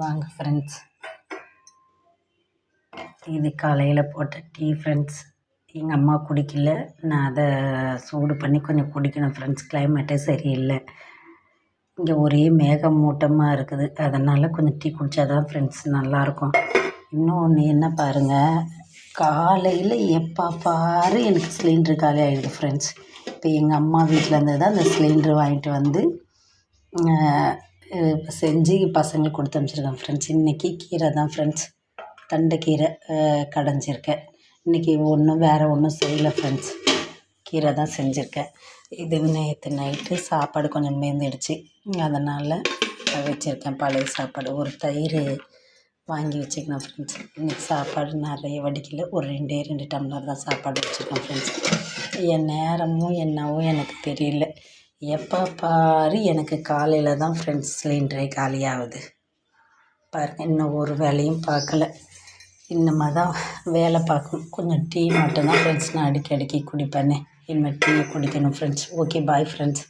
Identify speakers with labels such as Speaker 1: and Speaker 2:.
Speaker 1: வாங்க ஃப்ரெண்ட்ஸ், இது காலையில் போட்ட டீ ஃப்ரெண்ட்ஸ். எங்கள் அம்மா குடிக்கல, நான் அதை சூடு பண்ணி கொஞ்சம் குடிக்கணும் ஃப்ரெண்ட்ஸ். கிளைமேட்டே சரியில்லை, இங்கே ஒரே மேகமூட்டமாக இருக்குது. அதனால் கொஞ்சம் டீ குடித்தா தான் ஃப்ரெண்ட்ஸ் நல்லாயிருக்கும். இன்னொன்று என்ன பாருங்கள், காலையில் எப்போ பாரு எனக்கு சிலிண்ட்ரு காலி ஆகிடுது ஃப்ரெண்ட்ஸ். இப்போ எங்கள் அம்மா வீட்டில் இருந்து தான் அந்த சிலிண்ட்ரு வாங்கிட்டு வந்து செஞ்சு பசங்களுக்கு கொடுத்து அனுப்பிச்சிருக்கேன் ஃப்ரெண்ட்ஸ். இன்றைக்கி கீரை தான் ஃப்ரெண்ட்ஸ், தண்டைக்கீரை கடைஞ்சிருக்கேன். இன்றைக்கி வேறு ஒன்றும் செய்யலை ஃப்ரெண்ட்ஸ், கீரை தான் செஞ்சுருக்கேன். இது நேற்று நைட்டு சாப்பாடு கொஞ்சம் மீந்துடுச்சு, அதனால் வச்சுருக்கேன் பழைய சாப்பாடு. ஒரு தயிர் வாங்கி வச்சுக்கணும் ஃப்ரெண்ட்ஸ். இன்றைக்கி சாப்பாடு நிறைய வடிக்கல, ஒரு 2 டம்ளர் தான் சாப்பாடு வச்சுருக்கேன் ஃப்ரெண்ட்ஸ். என் நேரமும் என்னவோ எனக்கு தெரியல, எப்போ பாரு எனக்கு காலையில் தான் ஃப்ரெண்ட்ஸ் சிலிண்டரே காலியாகுது பாருங்கள். இன்னும் ஒரு வேலையும் பார்க்கல, இன்னுமா தான் வேலை பார்க்கணும். கொஞ்சம் டீ மட்டும்தான் ஃப்ரெண்ட்ஸ் நான் அடிக்கடி குடிப்பேனே, இனிமேல் டீ குடிக்கணும் ஃப்ரெண்ட்ஸ். Okay, bye friends.